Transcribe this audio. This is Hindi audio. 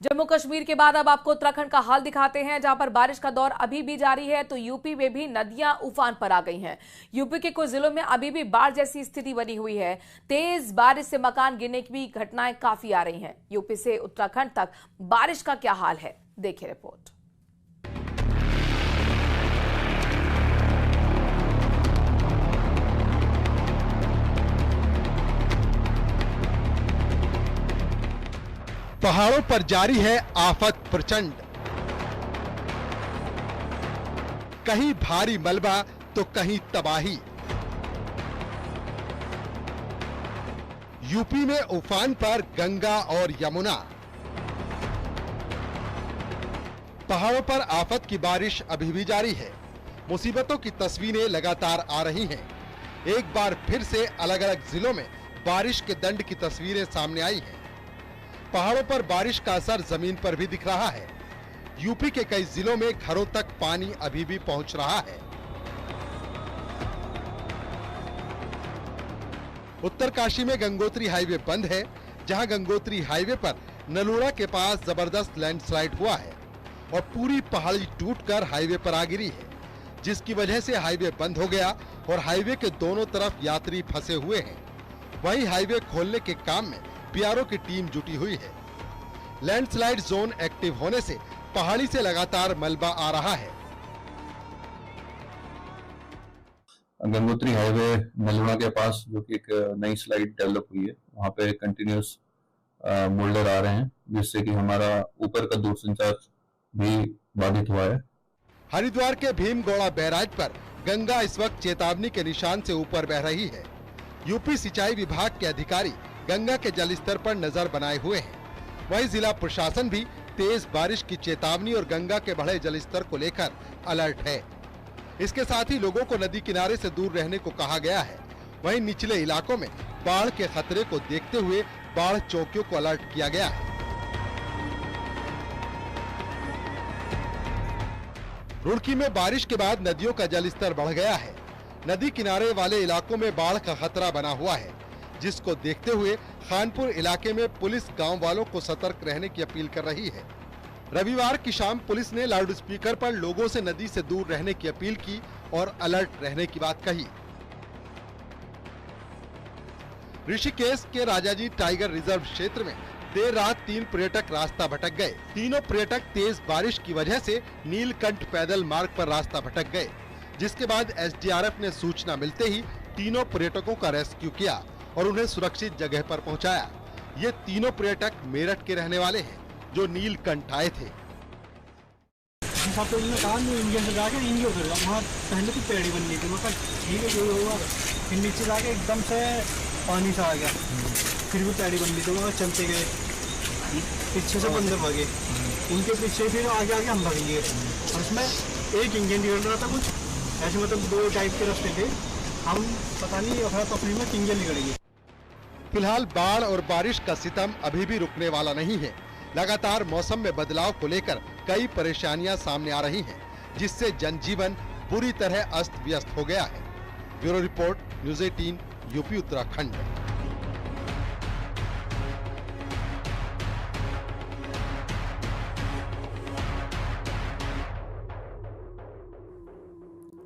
जम्मू कश्मीर के बाद अब आपको उत्तराखंड का हाल दिखाते हैं, जहां पर बारिश का दौर अभी भी जारी है। तो यूपी में भी नदियां उफान पर आ गई हैं। यूपी के कुछ जिलों में अभी भी बाढ़ जैसी स्थिति बनी हुई है। तेज बारिश से मकान गिरने की भी घटनाएं काफी आ रही हैं। यूपी से उत्तराखंड तक बारिश का क्या हाल है, देखिए रिपोर्ट। पहाड़ों पर जारी है आफत प्रचंड। कहीं भारी मलबा तो कहीं तबाही। यूपी में उफान पर गंगा और यमुना। पहाड़ों पर आफत की बारिश अभी भी जारी है। मुसीबतों की तस्वीरें लगातार आ रही हैं। एक बार फिर से अलग अलग जिलों में बारिश के दंड की तस्वीरें सामने आई हैं। पहाड़ों पर बारिश का असर जमीन पर भी दिख रहा है। यूपी के कई जिलों में घरों तक पानी अभी भी पहुंच रहा है। उत्तरकाशी में गंगोत्री हाईवे बंद है, जहां गंगोत्री हाईवे पर नलूड़ा के पास जबरदस्त लैंडस्लाइड हुआ है और पूरी पहाड़ी टूटकर हाईवे पर आ गिरी है, जिसकी वजह से हाईवे बंद हो गया और हाईवे के दोनों तरफ यात्री फंसे हुए हैं। वहीं हाईवे खोलने के काम में बीआरओ की टीम जुटी हुई है। लैंडस्लाइड जोन एक्टिव होने से पहाड़ी से लगातार मलबा आ रहा है। गंगोत्री हाईवे नलूड़ा के पास जो कि एक नई स्लाइड डेवलप हुई है, वहाँ पे कंटिन्यूस मोल्डर आ रहे हैं, जिससे कि हमारा ऊपर का दूरसंचार भी बाधित हुआ है। हरिद्वार के भीमगौड़ा बैराज पर गंगा इस वक्त चेतावनी के निशान से ऊपर बह रही है। यूपी सिंचाई विभाग के अधिकारी गंगा के जलस्तर पर नजर बनाए हुए हैं। वहीं जिला प्रशासन भी तेज बारिश की चेतावनी और गंगा के बढ़े जलस्तर को लेकर अलर्ट है। इसके साथ ही लोगों को नदी किनारे से दूर रहने को कहा गया है। वहीं निचले इलाकों में बाढ़ के खतरे को देखते हुए बाढ़ चौकियों को अलर्ट किया गया है। रुड़की में बारिश के बाद नदियों का जलस्तर बढ़ गया है। नदी किनारे वाले इलाकों में बाढ़ का खतरा बना हुआ है, जिसको देखते हुए खानपुर इलाके में पुलिस गांव वालों को सतर्क रहने की अपील कर रही है। रविवार की शाम पुलिस ने लाउड स्पीकर पर लोगों से नदी से दूर रहने की अपील की और अलर्ट रहने की बात कही। ऋषिकेश के राजाजी टाइगर रिजर्व क्षेत्र में देर रात 3 पर्यटक रास्ता भटक गए। तीनों पर्यटक तेज बारिश की वजह से नीलकंठ पैदल मार्ग पर रास्ता भटक गए, जिसके बाद एसडीआरएफ ने सूचना मिलते ही तीनों पर्यटकों का रेस्क्यू किया और उन्हें सुरक्षित जगह पर पहुंचाया। ये तीनों पर्यटक मेरठ के रहने वाले हैं, जो नीलकंठ आए थे। इंडिया से जाके इंडिया उतर गया, वहाँ पहले तो पेड़ी बन गई थी, मतलब ठीक है जो होगा। फिर नीचे जाके एकदम से पानी सा आ गया, फिर भी पेड़ी बन गई थी, वहाँ चलते गए, पीछे से बंदर भागे, उनके पीछे फिर आगे आगे हम भाग लिए। और उसमें एक इंजन निकल रहा था, कुछ ऐसे मतलब 2 टाइप के रास्ते थे। हम पता नहीं अफरा तफरी में किंजल निकलेगी। फिलहाल बाढ़ और बारिश का सितम अभी भी रुकने वाला नहीं है। लगातार मौसम में बदलाव को लेकर कई परेशानियां सामने आ रही हैं, जिससे जनजीवन बुरी तरह अस्त व्यस्त हो गया है। Bureau report, news 18, UP Uttarakhand.